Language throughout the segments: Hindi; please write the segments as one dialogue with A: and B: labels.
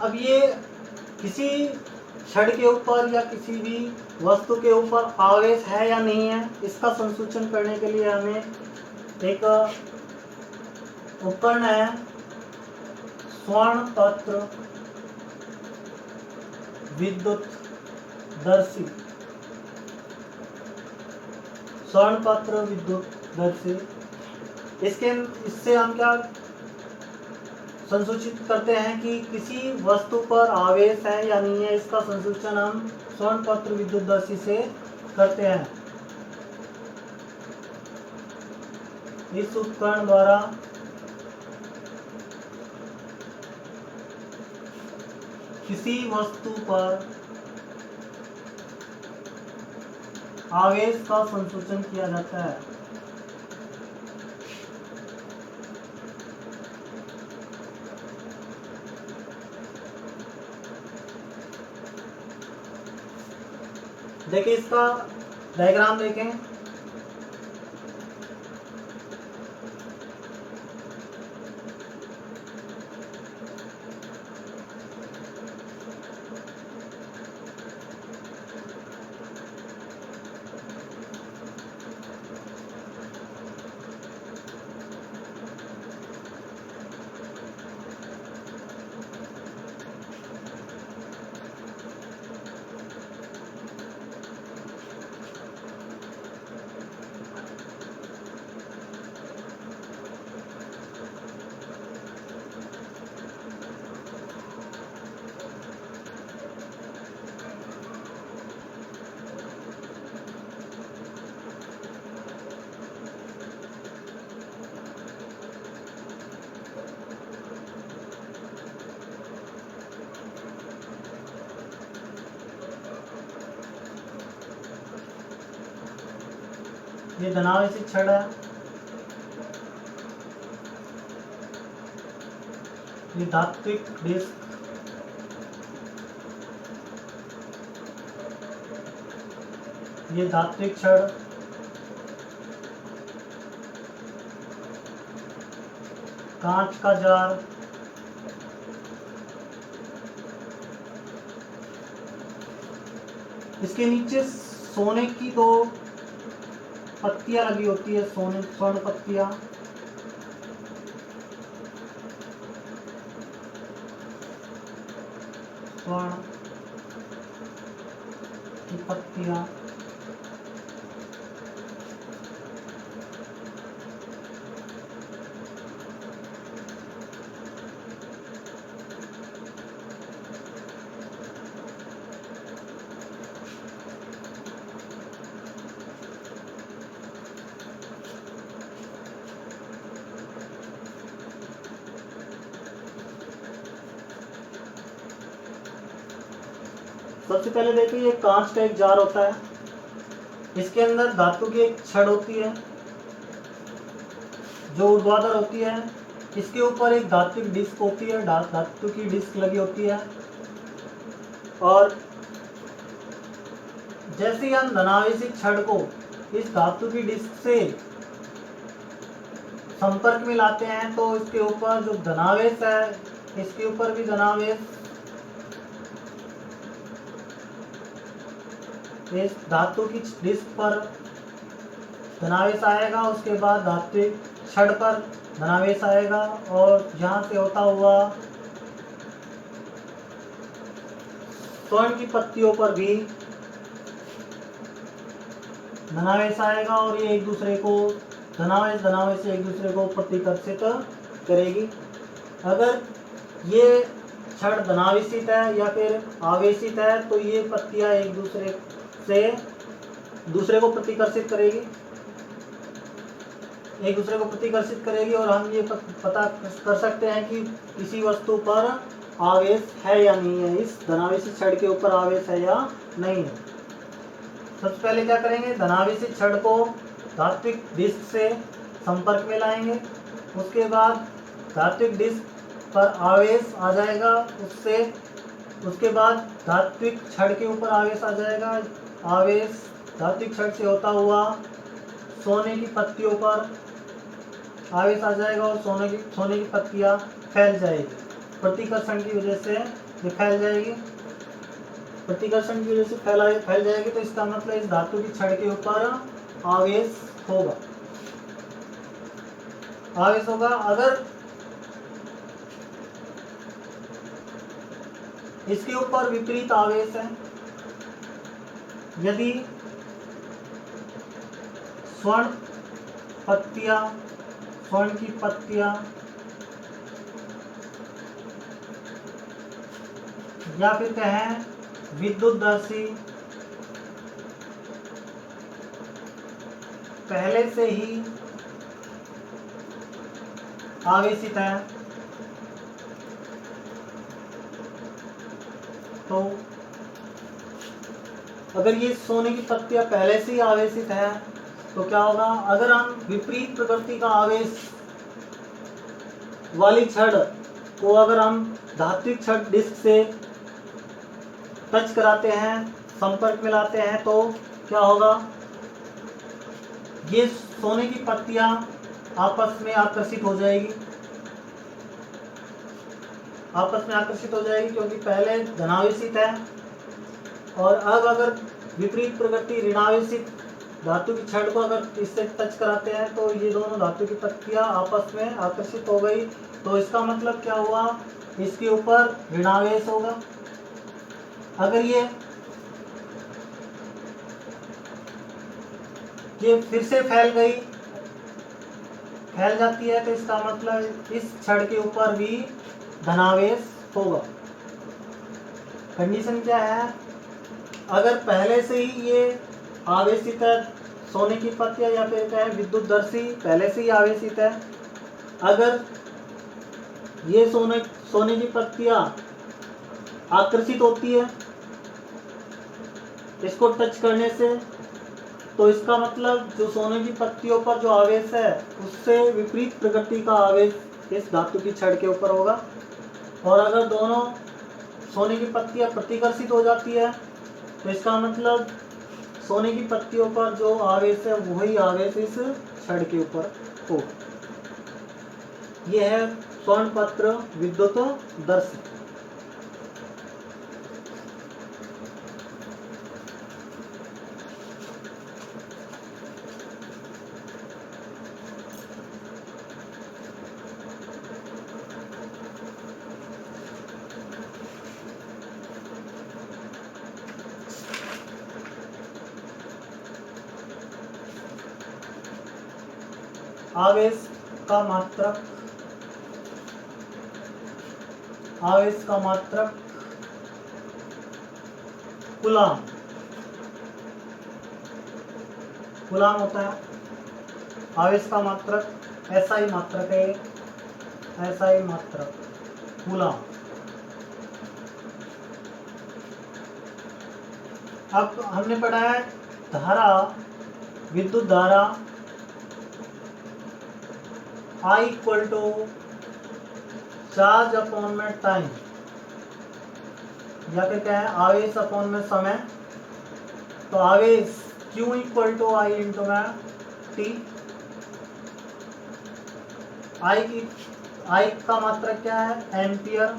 A: अब ये किसी क्षण के ऊपर या किसी भी वस्तु के ऊपर आवेश है या नहीं है, इसका संसूचन करने के लिए हमें एक उपकरण है स्वर्णपत्र विद्युत दर्शी। स्वर्णपत्र विद्युत दर्शी, इससे हम क्या संसूचित करते हैं कि किसी वस्तु पर आवेश है या नहीं है, इसका संसूचन हम स्वर्णपत्र विद्युतदर्शी से करते हैं। इस उपकरण द्वारा किसी वस्तु पर आवेश का संसूचन किया जाता है। देखिए इसका डायग्राम देखें। ये धनावेशी छड़ है, ये धात्विक डिस्क, ये धात्विक छड़, कांच का जार, इसके नीचे सोने की दो पत्तियां लगी होती है, स्वर्ण पत्तियां। स्वर्ण की पत्तियां, सबसे पहले देखिए ये कांच का एक जार होता है, इसके अंदर धातु की एक छड़ होती है जो ऊर्ध्वाधर होती है, इसके ऊपर एक धात्विक डिस्क होती है, धातु की डिस्क लगी होती है। और जैसे ही हम धनावेशी छड़ को इस धातु की डिस्क से संपर्क में लाते हैं तो इसके ऊपर जो धनावेश है, इसके ऊपर भी धनावेश इस धातु की डिस्क पर धनावेश आएगा, उसके बाद धात्विक छड़ पर धनावेश आएगा और यहाँ से होता हुआ स्वर्ण की पत्तियों पर भी धनावेश आएगा और ये एक दूसरे को धनावेश से एक दूसरे को प्रतिकर्षित करेगी। अगर ये छड़ धनावेशित है या फिर आवेशित है तो ये पत्तियां एक दूसरे से दूसरे को प्रतिकर्षित करेगी, एक दूसरे को प्रतिकर्षित करेगी और हम ये पता कर सकते हैं कि किसी वस्तु पर आवेश है या नहीं है, इस धनावेशी छड़ के ऊपर आवेश है या नहीं है। सबसे पहले क्या करेंगे, धनावेशी छड़ को धात्विक डिस्क से संपर्क में लाएंगे, उसके बाद धात्विक डिस्क पर आवेश आ जाएगा, उसके बाद धात्विक छड़ के ऊपर आवेश आ जाएगा, आवेश धात्विक छड़ से होता हुआ सोने की पत्तियों पर आवेश आ जाएगा और सोने की पत्तियां फैल जाएगी, प्रतिकर्षण की वजह से ये फैल जाएगी, प्रतिकर्षण की वजह से फैल जाएगी। तो इसका मतलब इस धातु की छड़ के ऊपर आवेश होगा। अगर इसके ऊपर विपरीत आवेश है, यदि स्वर्ण की पत्तियां या फिर कहें विद्युतदर्शी पहले से ही आवेशित है, तो अगर ये सोने की पत्तियां पहले से ही आवेशित है तो क्या होगा, अगर हम विपरीत प्रकृति का आवेश वाली छड़ को अगर हम धात्विक छड़ डिस्क से टच कराते हैं, संपर्क में लाते हैं, तो क्या होगा, ये सोने की पत्तियां आपस में आकर्षित हो जाएगी, क्योंकि पहले धनावेशित है। और अब अगर विपरीत प्रकृति ऋणावेशित धातु की छड़ को अगर इससे टच कराते हैं तो ये दोनों धातु की पत्तियां आपस में आकर्षित हो गई। तो इसका मतलब क्या हुआ, इसके ऊपर ऋणावेश होगा। अगर ये फिर से फैल जाती है तो इसका मतलब इस छड़ के ऊपर भी धनावेश होगा। कंडीशन क्या है, अगर पहले से ही ये आवेशित है, सोने की पत्तियां या फिर कहें विद्युतदर्शी पहले से ही आवेशित है, अगर ये सोने की पत्तियां आकर्षित होती है इसको टच करने से, तो इसका मतलब जो सोने की पत्तियों पर जो आवेश है उससे विपरीत प्रकृति का आवेश इस धातु की छड़ के ऊपर होगा। और अगर दोनों सोने की पत्तियां प्रतिकर्षित हो जाती है तो इसका मतलब सोने की पत्तियों पर जो आवेश है वही आवेश इस छड़ के ऊपर हो। यह है स्वर्णपत्र विद्युत दर्शी। आवेश का मात्रक कूलाम होता है। आवेश का मात्रक एसआई मात्रक है, एसआई मात्रक कूलाम। अब हमने पढ़ा है विद्युत धारा I equal to charge upon में टाइम, या फिर क्या है आवेश अपॉन में समय। तो आवेश Q equal to I into में T। I का मात्रक क्या है, एम्पियर।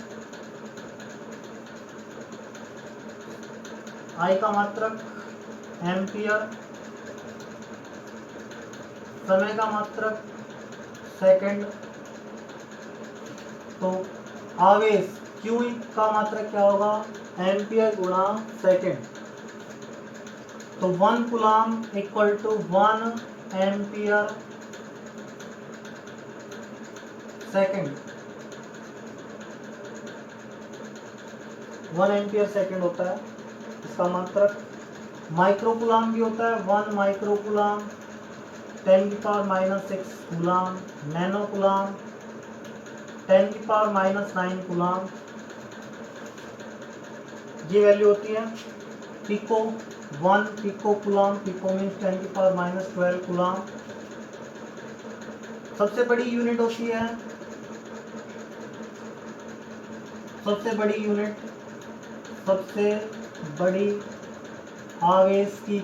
A: I का मात्रक एम्पियर, समय का मात्रक सेकंड। तो आवेश Q का मात्रक क्या होगा, एम्पियर गुणा सेकंड। तो 1 coulomb equal to 1 ampere second, 1 ampere second होता है इसका मात्रक। माइक्रो कूलाम भी होता है, 1 micro coulomb 10⁻⁻⁶ coulomb. Nano coulomb 10⁻⁹ coulomb, ये वैल्यू होती है। Pico 1 pico coulomb, pico means 10⁻⁻12 coulomb. सबसे बड़ी यूनिट होती है, सबसे बड़ी आवेश की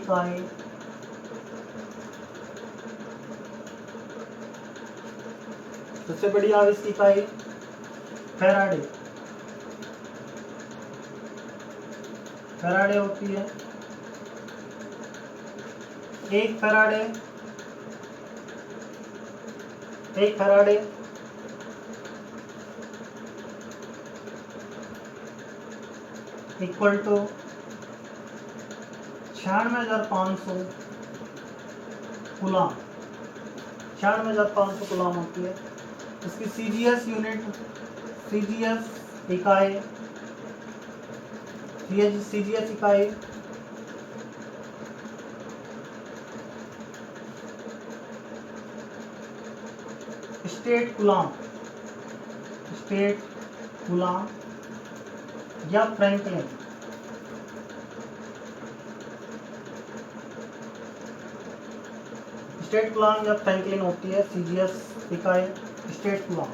A: इकाई फैराडे। फैराडे होती है। 1 faraday equal to 96,500 coulomb. 96,500 coulomb होती है। इसकी सीजीएस यूनिट, सीजीएस इकाई, सीजीएस इकाई स्टेट कूलाम या फ्रैंकलिन। स्टेट कूलाम या फ्रैंकलिन होती है सीजीएस इकाई। Stat coulomb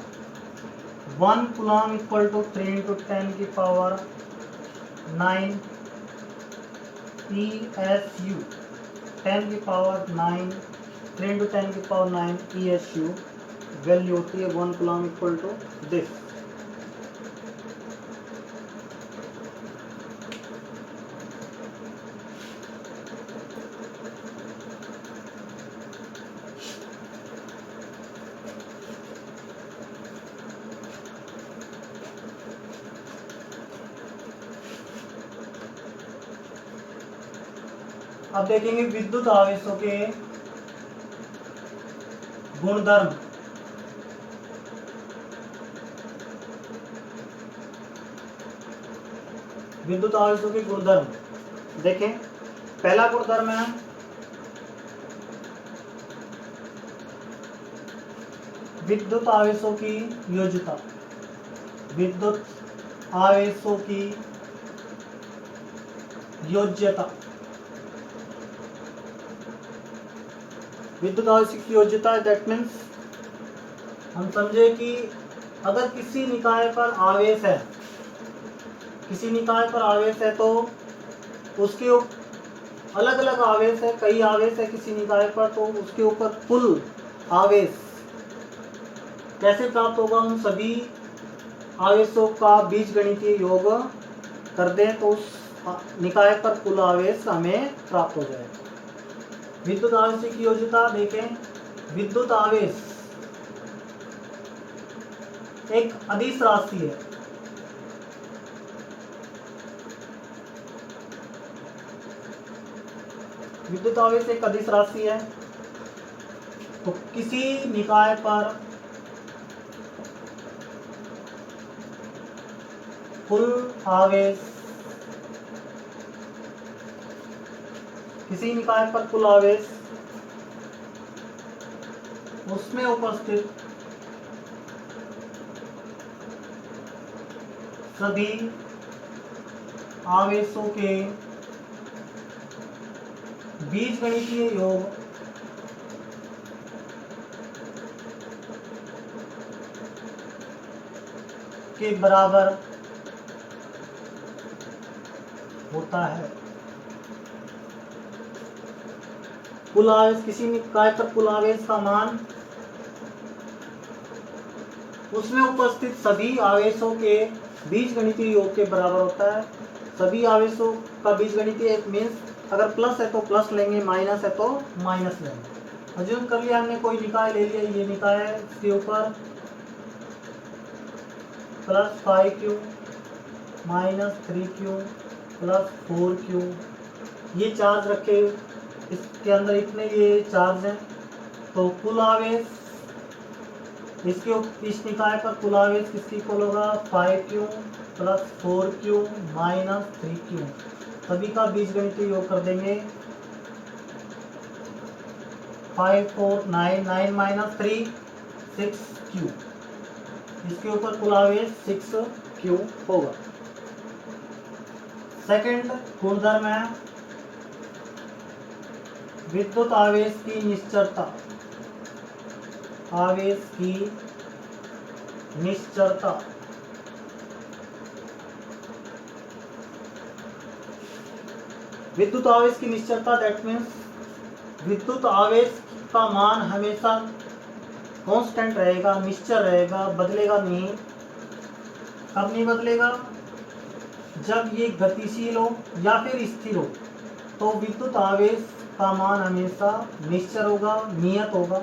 A: 1 coulomb equal to 3 × 10 की पावर 9 ESU, 10 की पावर 9, 3 × 10 की पावर 9 ESU वैल्यू होती है 1 कूलाम इक्वल टू दिस। अब देखेंगे विद्युत आवेशों के गुणधर्म। विद्युत आवेशों के गुणधर्म देखें। पहला गुणधर्म है विद्युत आवेशों की योज्यता। विद्युत आवेशों की योज्यता, विद्युत आवेश की योज्यता दैट मीन्स हम समझे कि अगर किसी निकाय पर आवेश है, तो उसके अलग अलग आवेश है, कई आवेश है किसी निकाय पर, तो उसके ऊपर कुल आवेश कैसे प्राप्त होगा। उन सभी आवेशों का बीजगणितीय योग कर दें तो उस निकाय पर कुल आवेश हमें प्राप्त हो जाएगा। विद्युत आवेश की योज्यता देखें। विद्युत आवेश एक अदिश राशि है। विद्युत आवेश एक अदिश राशि है। तो किसी निकाय पर कुल आवेश, किसी निकाय पर कुल आवेश उसमें उपस्थित सभी आवेशों के बीजगणितीय योग के बराबर होता है। कुल आवेश, किसी निकाय पर कुल आवेश का मान उसमें उपस्थित सभी आवेशों के बीजगणितीय योग के बराबर होता है। सभी आवेशों का बीजगणितीय मीन्स अगर प्लस है तो प्लस लेंगे, माइनस है तो माइनस लेंगे। अज्यूम कर लिया हमने कोई निकाय ले लिया, ये निकाय है, इसके ऊपर +5Q -3Q +4Q ये चार्ज रखे, इसके अंदर इतने ये चार्ज हैं। तो कुल आवेश इसके इस निकाय पर कुल आवेश किसकी इक्वल होगा 5Q +4Q -3Q। सभी का बीजगणितीय योग कर देंगे 5 4 9 9 -3 6Q। इसके ऊपर कुल आवेश 6Q होगा। सेकंड गुणधर्म है विद्युत आवेश की निश्चरता। आवेश की निश्चरता विद्युत आवेश की निश्चरता दैट मीन्स विद्युत आवेश का मान हमेशा कांस्टेंट रहेगा, निश्चल रहेगा, बदलेगा नहीं। कब नहीं बदलेगा? जब ये गतिशील हो या फिर स्थिर हो तो विद्युत आवेश का मान हमेशा निश्चर होगा, नियत होगा।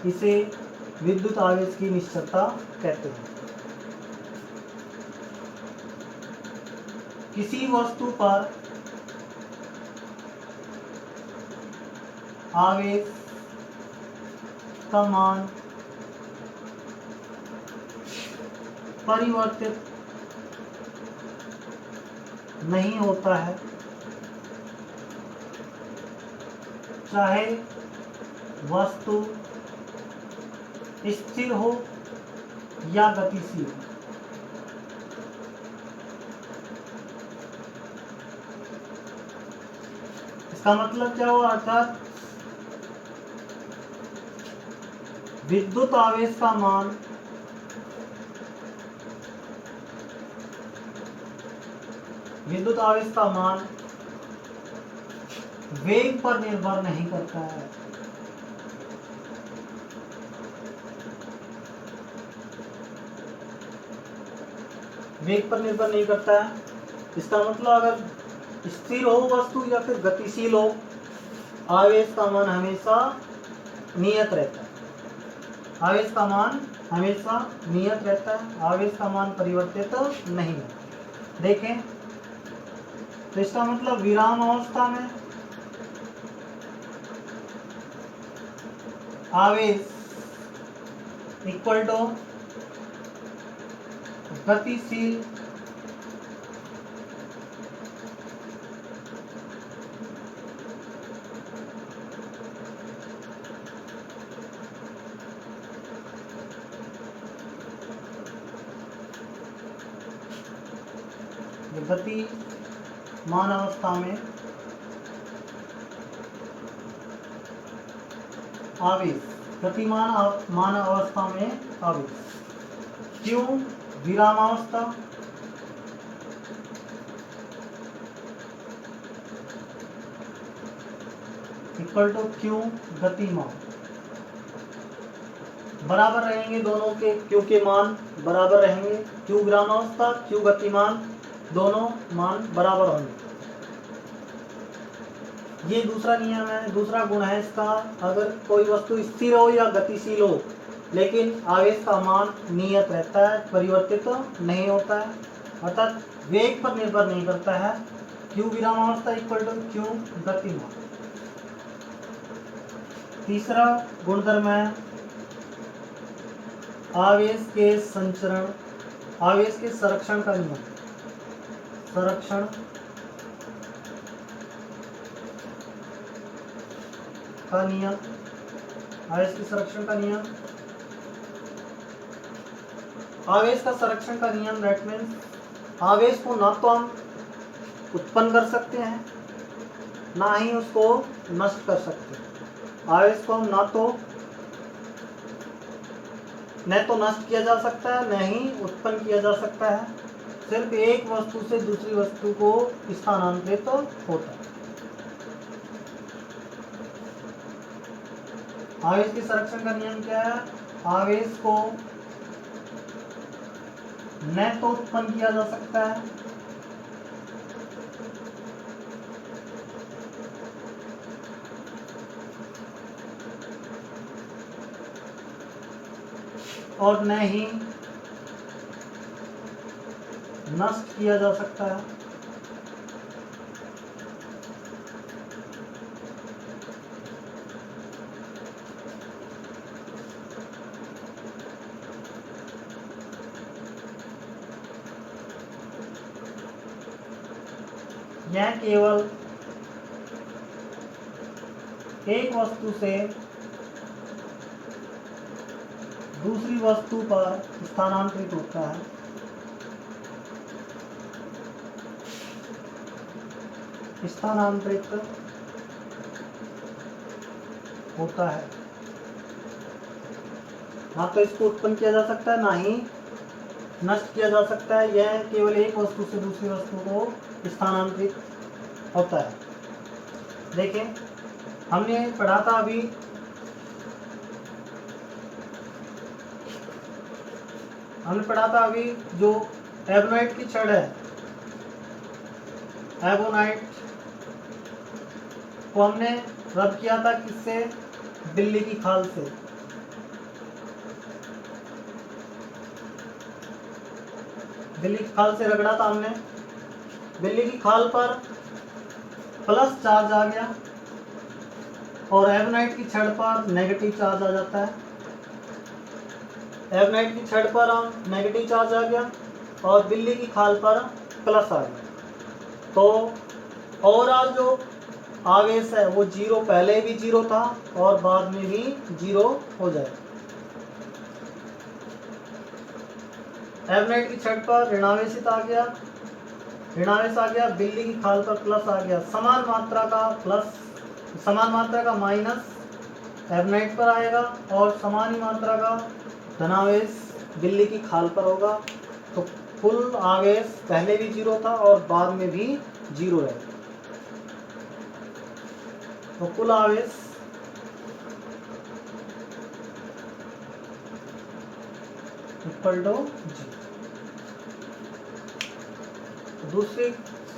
A: इसे विद्युत आवेश की निश्चरता कहते हैं। किसी वस्तु पर आवेश का मान परिवर्तित नहीं होता है, चाहे वस्तु स्थिर हो या गतिशील हो। इसका मतलब क्या हुआ? अर्थात विद्युत आवेश का मान वेग पर निर्भर नहीं करता है। वेग पर निर्भर नहीं करता है। इसका मतलब अगर स्थिर हो वस्तु या फिर गतिशील हो, आवेश का मान हमेशा नियत रहता है। आवेश का मान हमेशा नियत रहता है, आवेश का मान परिवर्तित नहीं है। देखें तो इसका मतलब विराम अवस्था में आवेश इक्वल टू गतिशील गतिमान अवस्था में आवेश, गतिमान अवस्था में आवेश। क्यों विरामावस्था? इक्वल टू क्यों गतिमान, बराबर रहेंगे दोनों के, क्यों के मान बराबर रहेंगे। क्यों विरामावस्था, क्यों गतिमान, दोनों मान बराबर होंगे। ये दूसरा नियम है, दूसरा गुण है इसका। अगर कोई वस्तु स्थिर हो या गतिशील हो लेकिन आवेश का मान नियत रहता है, परिवर्तित तो नहीं होता है, अर्थात वेग पर निर्भर नहीं करता है। क्यों विरामावस्था इक्वल टू क्यों गतिमान। तीसरा गुणधर्म है आवेश के संचरण, आवेश के संरक्षण का नियम। संरक्षण का नियम, आवेश के संरक्षण का नियम। आवेश का संरक्षण का नियम दैट मीन्स आवेश को ना तो हम उत्पन्न कर सकते हैं ना ही उसको नष्ट कर सकते हैं। आवेश को हम न तो नष्ट किया जा सकता है न ही उत्पन्न किया जा सकता है। सिर्फ एक वस्तु से दूसरी वस्तु को स्थानांतरित तो होता है। आवेश के संरक्षण का नियम क्या है? आवेश को न तो उत्पन्न किया जा सकता है और न ही नष्ट किया जा सकता है। यह केवल एक वस्तु से दूसरी वस्तु पर स्थानांतरित होता है। स्थानांतरित होता है, ना तो इसको उत्पन्न किया जा सकता है ना ही नष्ट किया जा सकता है। यह केवल एक वस्तु से दूसरी वस्तु को स्थानांतरित होता है। देखें हमने पढ़ा था अभी जो एबनॉइड की छड़ है एबोनाइट को हमने रब किया था किससे? बिल्ली की खाल से। बिल्ली की खाल से रगड़ा था हमने। बिल्ली की खाल पर प्लस चार्ज आ गया और एबोनाइट की छड़ पर नेगेटिव चार्ज आ जाता है। एबोनाइट की छड़ पर नेगेटिव चार्ज आ गया और बिल्ली की खाल पर प्लस आ गया। तो ओवरऑल जो आवेश है वो जीरो, पहले भी जीरो था और बाद में भी जीरो हो जाए। एबोनाइट की छड़ पर ऋणावेशित आ गया, ऋणावेश आ गया, बिल्ली की खाल पर प्लस आ गया। समान मात्रा का प्लस, समान मात्रा का माइनस एबोनाइट पर आएगा और समान ही मात्रा का धनावेश बिल्ली की खाल पर होगा। तो कुल आवेश पहले भी जीरो था और बाद में भी जीरो है। तो कुल आवेश इक्वल टू जी।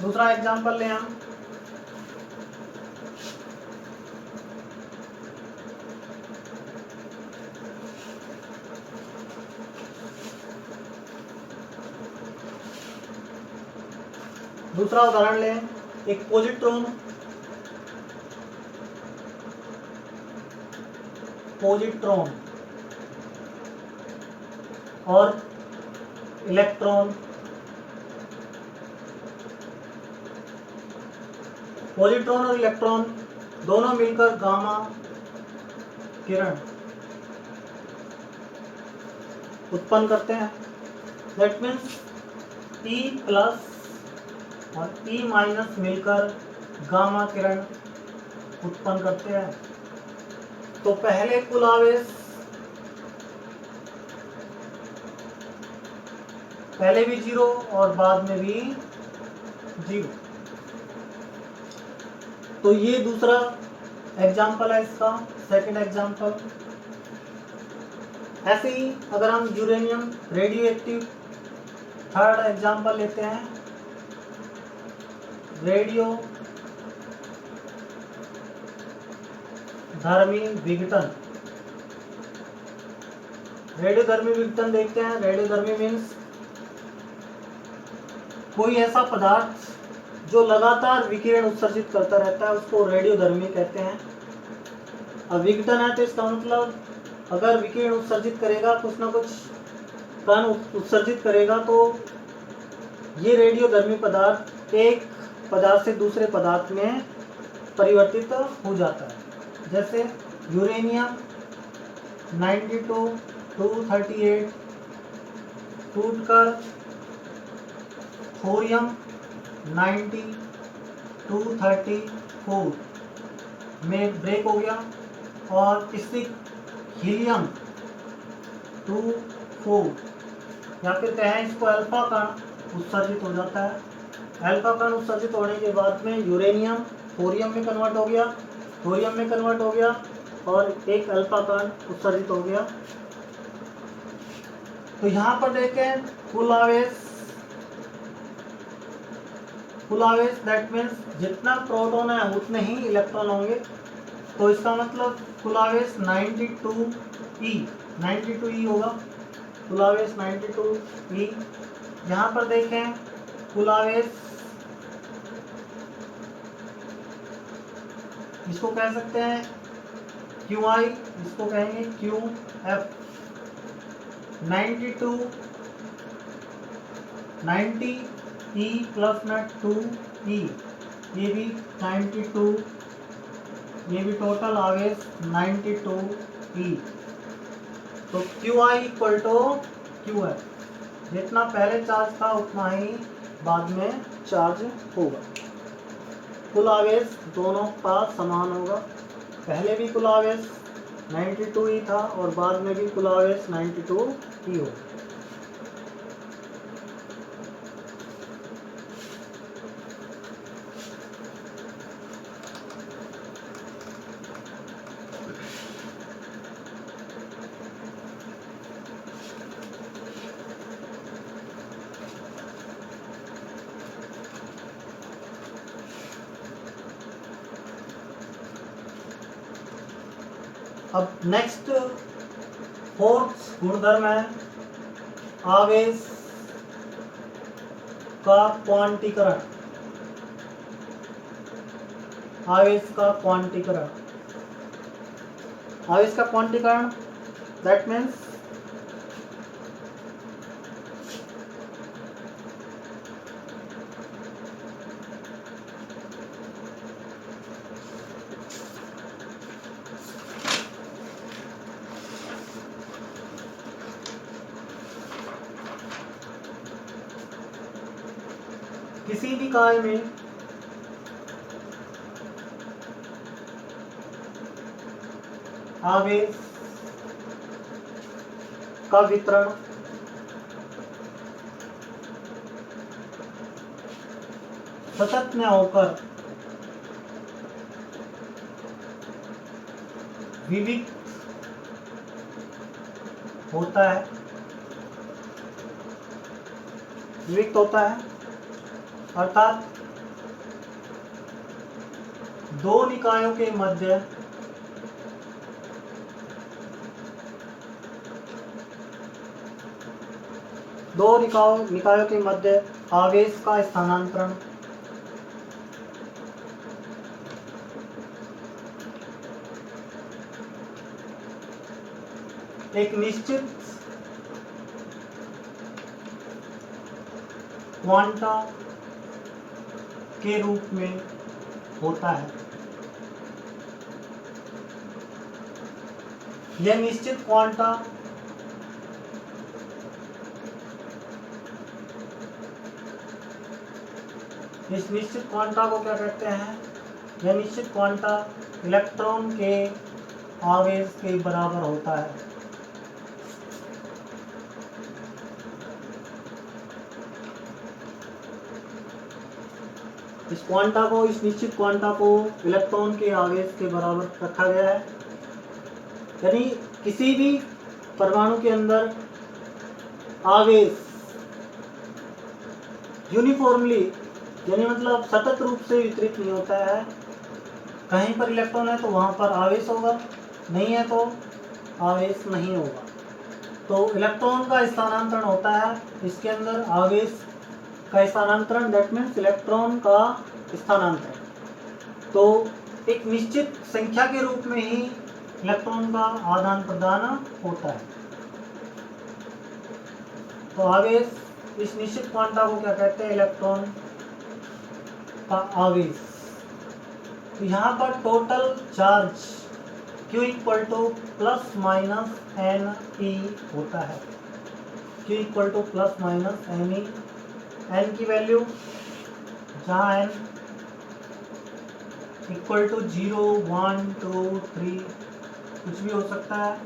A: दूसरा एग्जांपल लें हम। दूसरा उदाहरण लें, एक पॉजिट्रॉन और इलेक्ट्रॉन। पॉजिट्रॉन और इलेक्ट्रॉन दोनों मिलकर गामा किरण उत्पन्न करते हैं। दैट मीन्स E प्लस और E माइनस मिलकर गामा किरण उत्पन्न करते हैं। तो पहले कुल आवेश, पहले भी जीरो और बाद में भी जीरो। तो ये दूसरा एग्जाम्पल है इसका, सेकंड एग्जाम्पल। ऐसे ही अगर हम uranium radio active third example लेते हैं, रेडियो धर्मी विघटन। रेडियो धर्मी विघटन देखते हैं। रेडियो धर्मी मीन्स कोई ऐसा पदार्थ जो लगातार विकिरण उत्सर्जित करता रहता है, उसको रेडियो धर्मी कहते हैं। अब विघटन है तो इसका मतलब अगर विकिरण उत्सर्जित करेगा, कुछ ना कुछ कण उत्सर्जित करेगा, तो ये रेडियो धर्मी पदार्थ एक पदार्थ से दूसरे पदार्थ में परिवर्तित हो जाता है। जैसे यूरेनियम 92 238 टूटकर थोरियम 90 234 में ब्रेक हो गया और इससे हीलियम 24 या फिर कहें इसको अल्फा कण उत्सर्जित हो जाता है। अल्फा कण उत्सर्जित होने के बाद में यूरेनियम थोरियम में कन्वर्ट हो गया, थोरियम में कन्वर्ट हो गया और एक अल्फा कण उत्सर्जित हो गया। तो यहाँ पर देखें कुल आवेश दैट मीन्स जितना प्रोटॉन है उतने ही इलेक्ट्रॉन होंगे। तो इसका मतलब कुल आवेश 92E होगा। कुल आवेश 92E। यहाँ पर देखें कुल आवेश, इसको कह सकते हैं QI, इसको कहेंगे QF। 90 E प्लस में 2E, ये भी 92, ये भी टोटल आवेश 92E। तो QI इक्वल टू QF, जितना पहले चार्ज था उतना ही बाद में चार्ज होगा। कुल आवेश दोनों का समान होगा। पहले भी कुल आवेश 92E था और बाद में भी कुल आवेश 92E होगा। अब नेक्स्ट फोर्थ गुणधर्म है आवेश का क्वांटीकरण। आवेश का क्वांटीकरण, आवेश का क्वांटीकरण दैट मीन्स किसी भी कार्य में आवेश का वितरण सतत न होकर विविक्त होता है, विविक्त होता है, अर्थात दो निकायों के मध्य निकायों के मध्य आवेश का स्थानांतरण एक निश्चित क्वांटा के रूप में होता है। यह निश्चित क्वांटा इस निश्चित क्वांटा को क्या कहते हैं? यह निश्चित क्वांटा इलेक्ट्रॉन के आवेश के बराबर होता है। इस निश्चित क्वांटा को इलेक्ट्रॉन के आवेश के बराबर रखा गया है। यानी किसी भी परमाणु के अंदर आवेश यूनिफॉर्मली यानी मतलब सतत रूप से वितरित नहीं होता है। कहीं पर इलेक्ट्रॉन है तो वहां पर आवेश होगा, नहीं है तो आवेश नहीं होगा। तो इलेक्ट्रॉन का स्थानांतरण होता है, इसके अंदर आवेश का स्थानांतरण दैट मीन्स इलेक्ट्रॉन का स्थानांतरण। तो एक निश्चित संख्या के रूप में ही इलेक्ट्रॉन का आदान प्रदान होता है। तो आवेश इस निश्चित क्वांटा को क्या कहते हैं? इलेक्ट्रॉन का आवेश। तो यहाँ पर total charge Q equal to plus minus n e होता है। Q equal to plus minus n e, n की वैल्यू जहाँ एन इक्वल टू 0, 1, 2, 3 कुछ भी हो सकता है,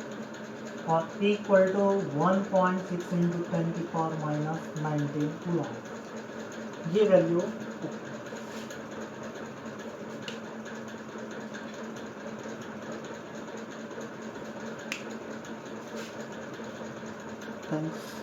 A: और इक्वल टू 1.6 इंटू 10⁻⁻⁹ कूलम, ये वैल्यू। थैंक्स।